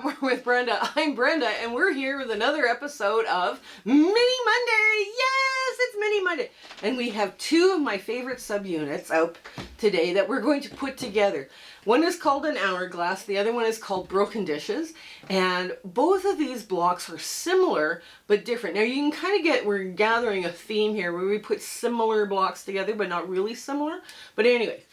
More with Brenda. I'm Brenda, and we're here with another episode of Mini Monday. Yes, it's Mini Monday. And we have two of my favorite subunits out today that we're going to put together. One is called an Hourglass, the other one is called Broken Dishes. And both of these blocks are similar, but different. Now you can kind of get, we're gathering a theme here where we put similar blocks together, but not really similar. But anyway,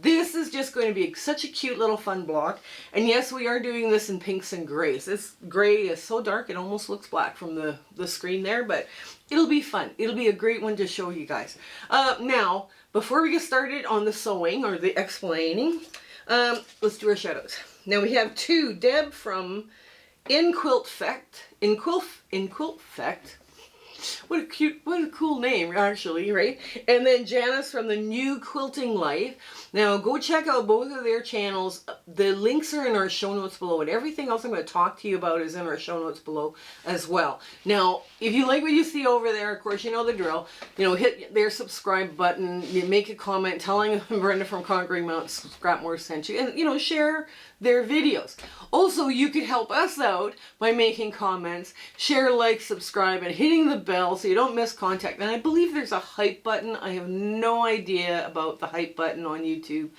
this is just going to be such a cute little fun block. And yes, we are doing this in pinks and grays. This gray is so dark it almost looks black from the screen there, but it'll be fun. It'll be a great one to show you guys. Now, before we get started on the sewing or the explaining, let's do our shout outs. Now we have two, Deb from InQuiltFect. InQuiltFect. What a cool name, actually, right? And then Janice from the new Quilting Life. Now, go check out both of their channels. The links are in our show notes below, and everything else I'm going to talk to you about is in our show notes below as well. Now, if you like what you see over there, of course, you know the drill. You know, hit their subscribe button, you make a comment telling them Brenda from Conquering Mount Scrapmore sent you, and, you know, share their videos. Also, you could help us out by making comments, share, like, subscribe, and hitting the bell so you don't miss contact. And I believe there's a hype button. I have no idea about the hype button on YouTube.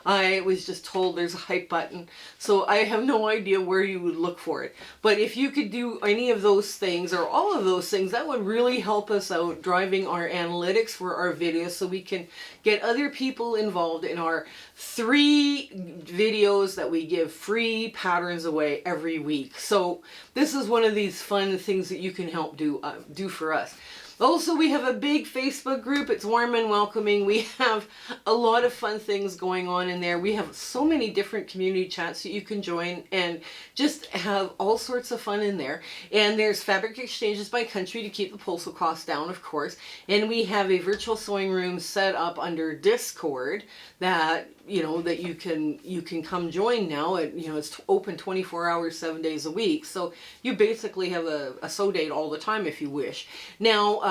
I was just told there's a hype button, so I have no idea where you would look for it. But if you could do any of those things or all of those things, that would really help us out driving our analytics for our videos so we can get other people involved in our 3 videos that we give free patterns away every week. So this is one of these fun things that you can help do for us. Also, we have a big Facebook group. It's warm and welcoming. We have a lot of fun things going on in there. We have so many different community chats that you can join and just have all sorts of fun in there. And there's fabric exchanges by country to keep the postal costs down, of course. And we have a virtual sewing room set up under Discord that, you know, that you can come join now. You know, it's open 24 hours, 7 days a week. So you basically have a sew date all the time if you wish. Now,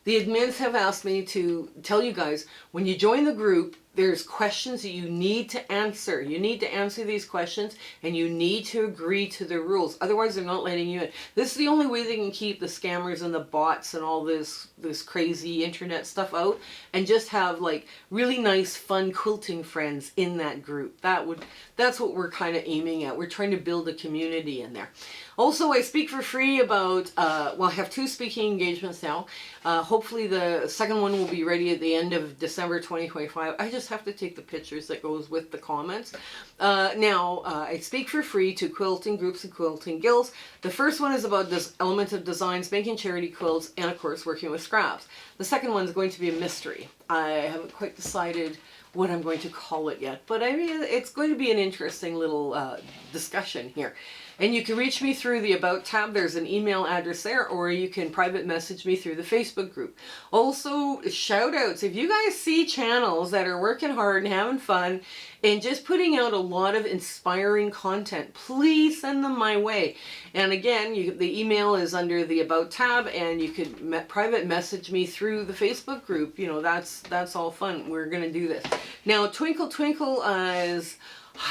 the admins have asked me to tell you guys, when you join the group, there's questions that you need to answer. You need to answer these questions and you need to agree to the rules. Otherwise, they're not letting you in. This is the only way they can keep the scammers and the bots and all this crazy internet stuff out and just have like really nice, fun quilting friends in that group. That's what we're kind of aiming at. We're trying to build a community in there. Also, I speak for free about, well, I have 2 speaking engagements now. Hopefully the second one will be ready at the end of December 2025. I just have to take the pictures that goes with the comments. I speak for free to quilting groups and quilting guilds. The first one is about this element of designs, making charity quilts, and of course working with scraps. The second one is going to be a mystery. I haven't quite decided what I'm going to call it yet, but I mean, it's going to be an interesting little discussion here. And you can reach me through the About tab. There's an email address there, or you can private message me through the Facebook group. Also, shout outs. If you guys see channels that are working hard and having fun and just putting out a lot of inspiring content, please send them my way. And again, the email is under the About tab, and you could private message me through the Facebook group. You know, that's all fun. We're going to do this. Now, Twinkle Twinkle is,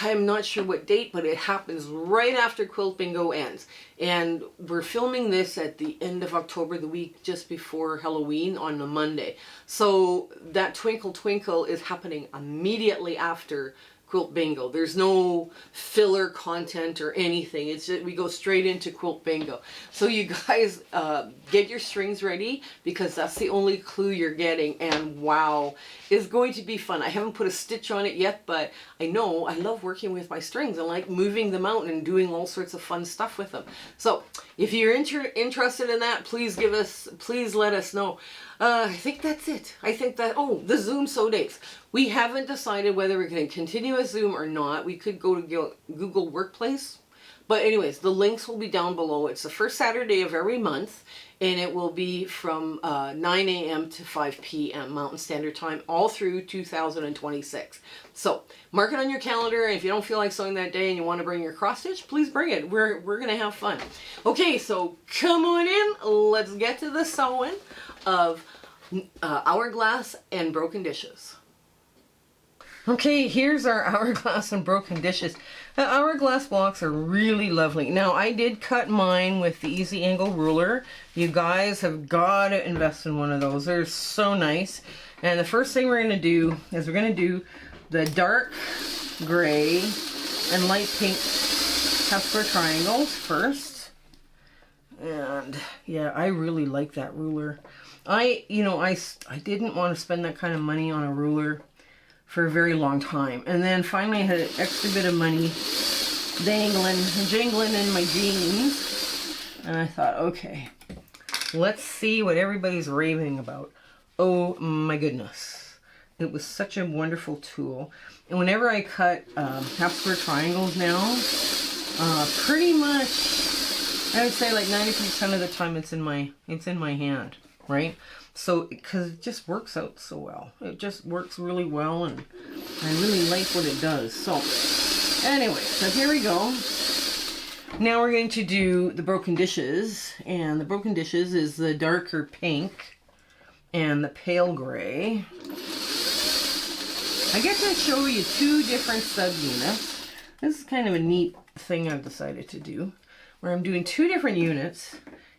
I'm not sure what date, but it happens right after Quilt Bingo ends. And we're filming this at the end of October, the week just before Halloween on a Monday. So that Twinkle Twinkle is happening immediately after Quilt Bingo. There's no filler content or anything. It's just, we go straight into Quilt Bingo. So you guys get your strings ready, because that's the only clue you're getting. And wow, it's going to be fun. I haven't put a stitch on it yet, but I know I love working with my strings. I like moving them out and doing all sorts of fun stuff with them. So if you're interested in that, please let us know. I think that's it. I think that, oh, the Zoom sew dates. We haven't decided whether we're going to continue a Zoom or not. We could go to Google Workplace. But anyways, the links will be down below. It's the first Saturday of every month, and it will be from 9 a.m. to 5 p.m. Mountain Standard Time all through 2026. So mark it on your calendar, and if you don't feel like sewing that day and you want to bring your cross stitch, please bring it. We're going to have fun. Okay, so come on in. Let's get to the sewing of Hourglass and Broken Dishes. Okay, here's our Hourglass and Broken Dishes. The hourglass blocks are really lovely. Now, I did cut mine with the Easy Angle ruler. You guys have got to invest in one of those. They're so nice. And the first thing we're going to do is we're going to do the dark gray and light pink half square triangles first. And yeah, I really like that ruler. I didn't want to spend that kind of money on a ruler for a very long time. And then finally I had an extra bit of money jingling in my jeans. And I thought, okay, let's see what everybody's raving about. Oh my goodness. It was such a wonderful tool. And whenever I cut half square triangles now, pretty much, I would say like 90% of the time it's in my hand, right? So, because it just works out so well. It just works really well, and I really like what it does. So, anyway, so here we go. Now we're going to do the broken dishes, and the broken dishes is the darker pink and the pale gray. I get to show you two different subunits. This is kind of a neat thing I've decided to do, where I'm doing two different units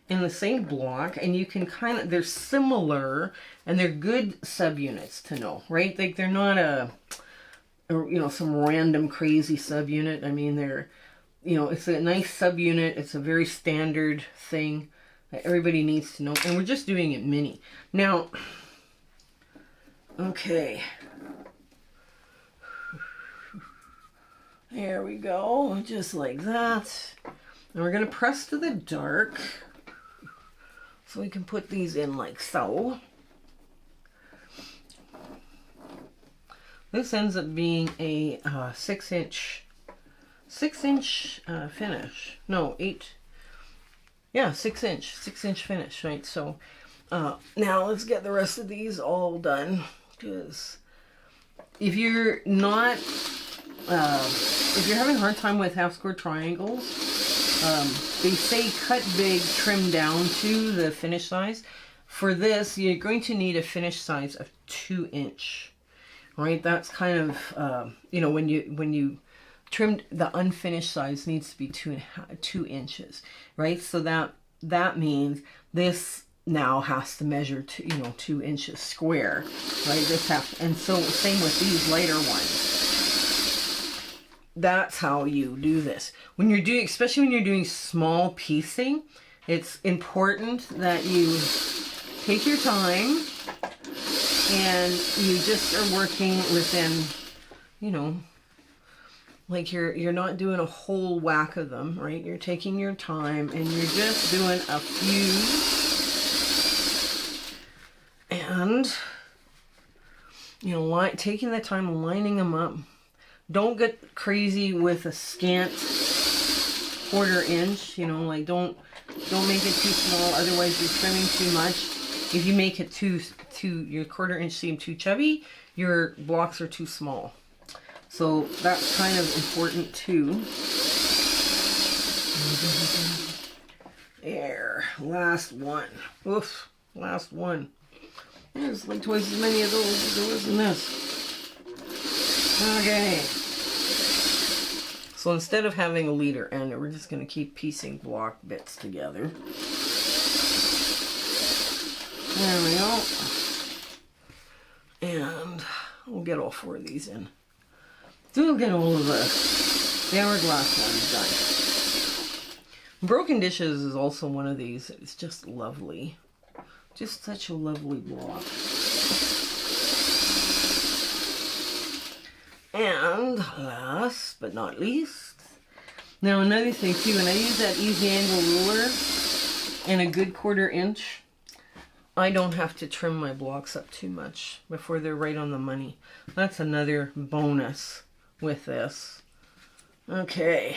in the same block, and you can they're similar, and they're good subunits to know, right? Like they're not some random crazy subunit. I mean, they're, it's a nice subunit. It's a very standard thing that everybody needs to know, and we're just doing it mini. Now, okay. There we go, just like that. And we're going to press to the dark. So we can put these in like so. This ends up being a 6-inch finish. No, 6-inch finish, right? So now let's get the rest of these all done, because if you're not, if you're having a hard time with half square triangles, they say cut big, trim down to the finish size. For this, you're going to need a finish size of 2-inch, right? That's kind of, when you trimmed, the unfinished size needs to be 2 inches, right? So that means this now has to measure 2 inches square, right? And so same with these lighter ones. That's how you do this. When you're doing, especially when you're doing small piecing, it's important that you take your time and you just are working within, like you're not doing a whole whack of them, right? You're taking your time and you're just doing a few, and taking the time lining them up. Don't get crazy with a scant 1/4 inch, like don't make it too small, otherwise you're trimming too much. If you make it too your 1/4 inch seem too chubby, your blocks are too small. So that's kind of important too. There, last one. Oof, last one. There's like twice as many of those as there was in this. Okay. So instead of having a leader end, we're just going to keep piecing block bits together. There we go. And we'll get all 4 of these in. So we'll get all of the hourglass ones done. Broken Dishes is also one of these. It's just lovely. Just such a lovely block. And last but not least, now another thing too, when I use that Easy Angle ruler and a good 1/4 inch, I don't have to trim my blocks up too much before they're right on the money. That's another bonus with this. Okay.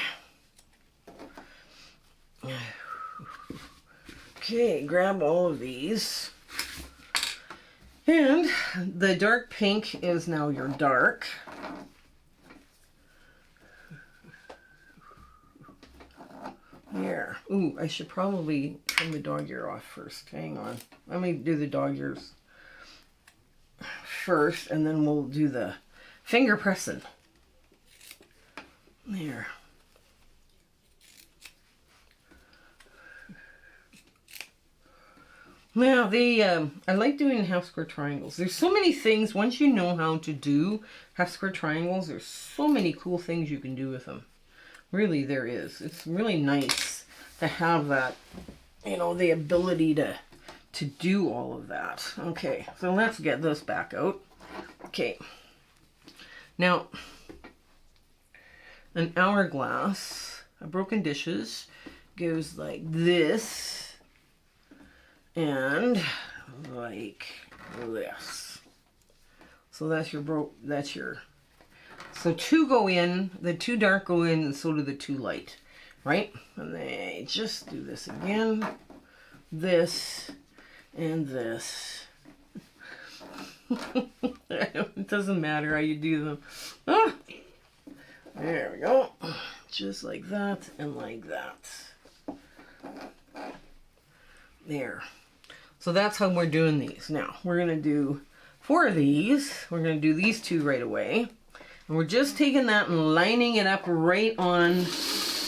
Okay, grab all of these. And the dark pink is now your dark. Here. Ooh, I should probably trim the dog ear off first. Hang on. Let me do the dog ears first, and then we'll do the finger pressing. There. Now, I like doing half square triangles. There's so many things, once you know how to do half square triangles, there's so many cool things you can do with them. Really, there is. It's really nice to have that, you know, the ability to do all of that. Okay, so let's get this back out. Okay. Now, an hourglass, a broken dishes, goes like this. And like this. So that's your, so two go in, the two dark go in, and so do the two light, right? And they just do this again, this, and this. It doesn't matter how you do them. Ah, there we go. Just like that and like that. There. So that's how we're doing these. Now, we're going to do 4 of these. We're going to do these 2 right away. And we're just taking that and lining it up right on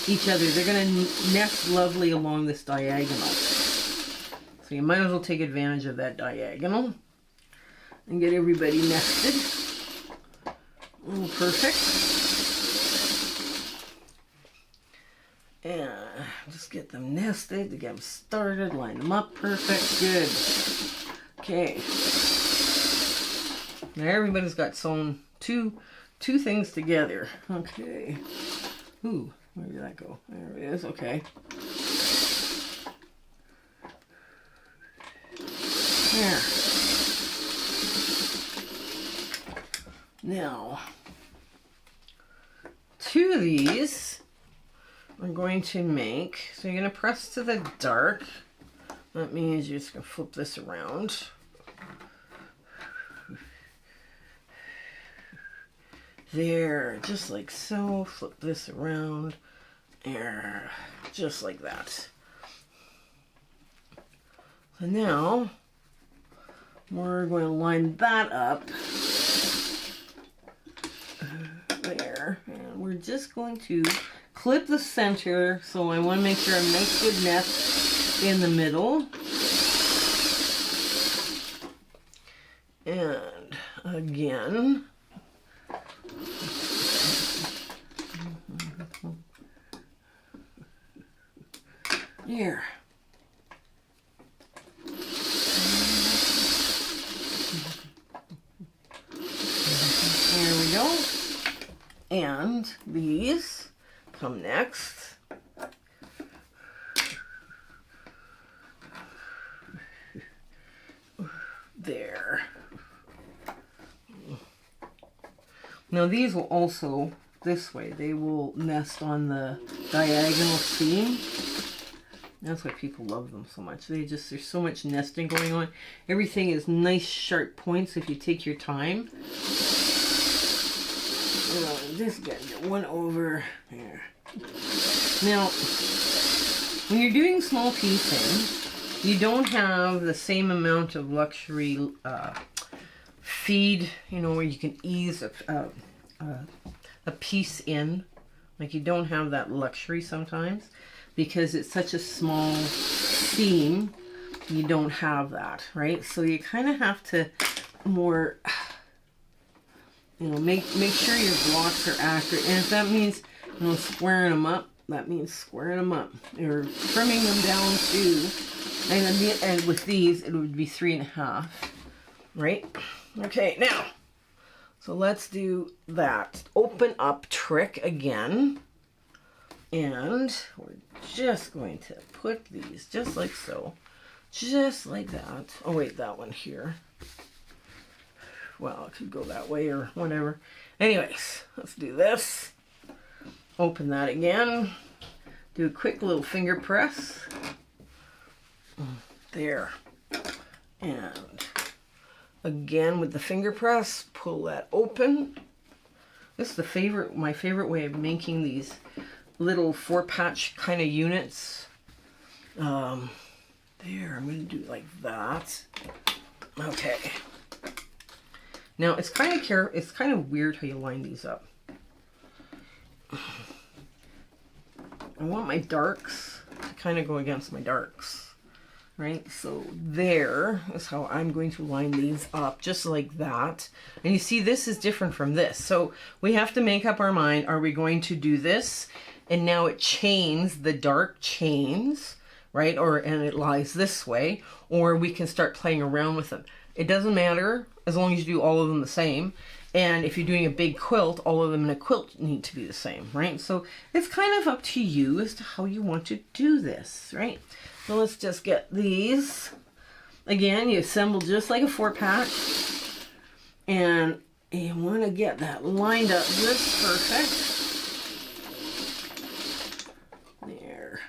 each other. They're going to nest lovely along this diagonal. So you might as well take advantage of that diagonal and get everybody nested. Oh, perfect. And just get them nested to get them started, line them up perfect, good. Okay. Now everybody's got sewn two things together. Okay. Ooh, where did that go? There it is, okay. There. Now, 2 of these we're going to make, so you're going to press to the dark. That means you're just going to flip this around. There, just like so. Flip this around. There, just like that. So now, we're going to line that up. There, and we're just going to clip the center, so I want to make sure a nice good nest in the middle. And again, here. There we go. And these come next. There. Now these will also, this way, they will nest on the diagonal seam. That's why people love them so much. There's so much nesting going on. Everything is nice sharp points if you take your time. This guy, get one over here. Now, when you're doing small piecing, you don't have the same amount of luxury feed, you know, where you can ease a piece in. Like, you don't have that luxury sometimes because it's such a small seam. You don't have that, right? So you kind of have to more, you know, make sure your blocks are accurate. And if that means, you know, squaring them up, that means squaring them up. Or trimming them down too. And with these, it would be 3.5, right? Okay, now, so let's do that open up trick again. And we're just going to put these just like so. Just like that. Oh wait, that one here. Well, it could go that way or whatever. Anyways, let's do this. Open that again. Do a quick little finger press. There. And again with the finger press, pull that open. This is my favorite way of making these little 4-patch kind of units. There, I'm going to do it like that. Okay. Now it's kind of weird how you line these up. I want my darks to kind of go against my darks, right? So there is how I'm going to line these up, just like that. And you see, this is different from this. So we have to make up our mind. Are we going to do this? And now it chains, the dark chains, right? And it lies this way, or we can start playing around with them. It doesn't matter as long as you do all of them the same. And if you're doing a big quilt, all of them in a quilt need to be the same, right? So it's kind of up to you as to how you want to do this, right? So let's just get these. Again, you assemble just like a 4-patch. And you want to get that lined up just perfect. There.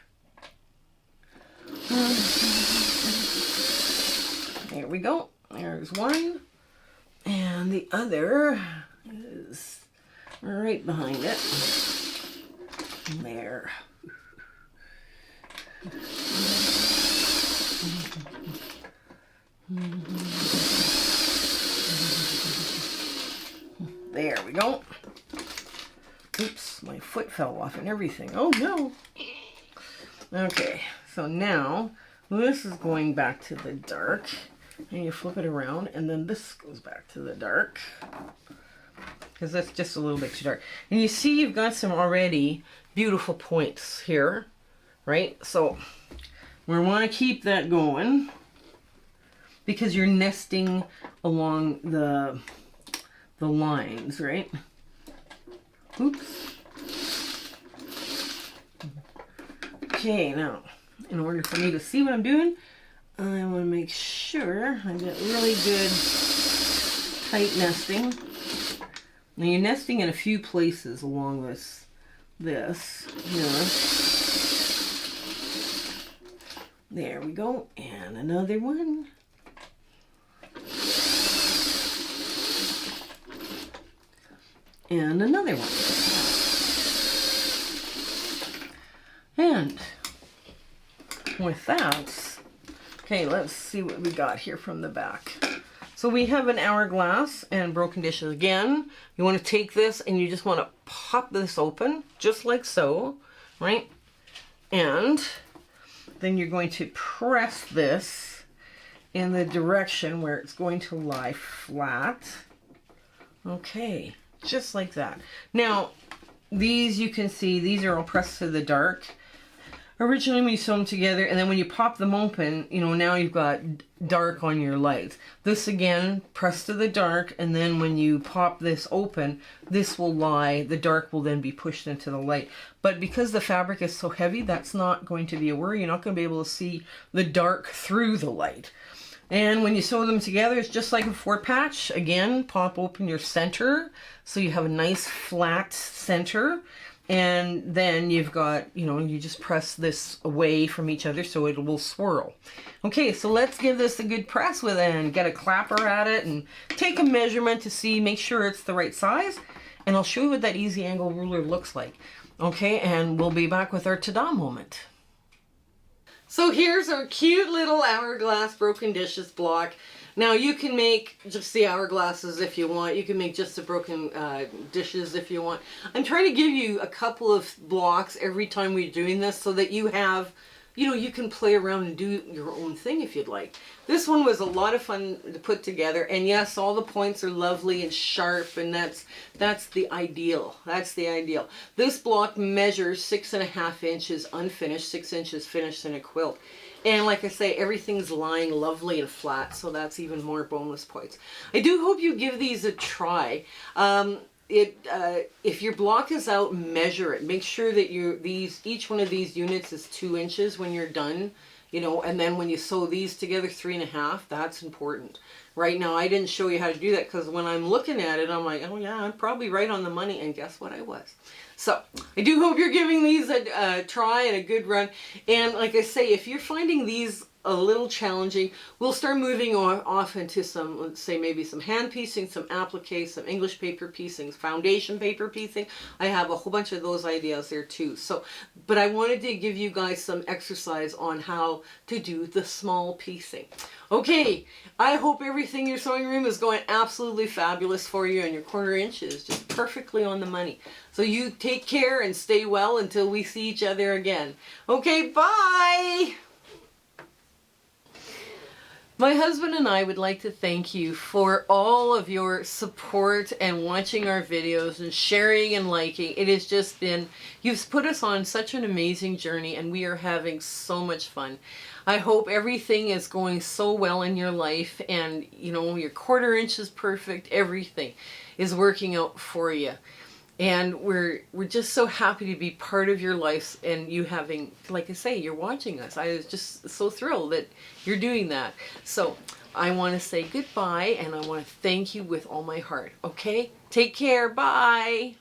There we go. There's one. And the other is right behind it. There. There we go. Oops, my foot fell off and everything. Oh no. Okay, so now this is going back to the dark. And you flip it around, and then this goes back to the dark, because that's just a little bit too dark. And you see you've got some already beautiful points here, right? So we want to keep that going, because you're nesting along the lines, right? Oops. Okay, now, in order for me to see what I'm doing, I want to make sure I get really good tight nesting. Now you're nesting in a few places along this here. There we go. And another one. And another one. And with that, okay, let's see what we got here from the back. So we have an Hourglass and Broken Dishes. Again, you want to take this and you just want to pop this open, just like so, right? And then you're going to press this in the direction where it's going to lie flat. Okay, just like that. Now, these you can see, these are all pressed to the dark. Originally when you sew them together, and then when you pop them open, you know, now you've got dark on your lights. This again, press to the dark, and then when you pop this open, this will lie, the dark will then be pushed into the light. But because the fabric is so heavy, that's not going to be a worry. You're not going to be able to see the dark through the light. And when you sew them together, it's just like a 4-patch. Again, pop open your center, so you have a nice flat center. And then you've got, you know, you just press this away from each other so it will swirl. Okay, so let's give this a good press with it and get a clapper at it and take a measurement to see, make sure it's the right size. And I'll show you what that easy angle ruler looks like. Okay, and we'll be back with our ta-da moment. So here's our cute little Hourglass Broken Dishes block. Now you can make just the hourglasses if you want. You can make just the broken dishes if you want. I'm trying to give you a couple of blocks every time we're doing this so that you have, you know, you can play around and do your own thing if you'd like. This one was a lot of fun to put together. And yes, all the points are lovely and sharp, and that's the ideal. That's the ideal. This block measures 6.5 inches unfinished, 6 inches finished in a quilt. And like I say, everything's lying lovely and flat, so that's even more bonus points. I do hope you give these a try. If your block is out, measure it. Make sure that each one of these units is 2 inches when you're done, you know, and then when you sew these together, 3.5, that's important. Right now, I didn't show you how to do that because when I'm looking at it, I'm like, oh yeah, I'm probably right on the money, and guess what, I was. So, I do hope you're giving these a try and a good run. And like I say, if you're finding these a little challenging. We'll start moving off into some, let's say maybe some hand piecing, some applique, some English paper piecing, foundation paper piecing. I have a whole bunch of those ideas there too. So, but I wanted to give you guys some exercise on how to do the small piecing. Okay, I hope everything in your sewing room is going absolutely fabulous for you, and your 1/4 inch is just perfectly on the money. So you take care and stay well until we see each other again. Okay, bye! My husband and I would like to thank you for all of your support and watching our videos and sharing and liking. It has just been, you've put us on such an amazing journey, and we are having so much fun. I hope everything is going so well in your life, and you know, your 1/4 inch is perfect. Everything is working out for you. And we're just so happy to be part of your lives, and you having, like I say, you're watching us. I was just so thrilled that you're doing that. So I want to say goodbye, and I want to thank you with all my heart. Okay? Take care. Bye.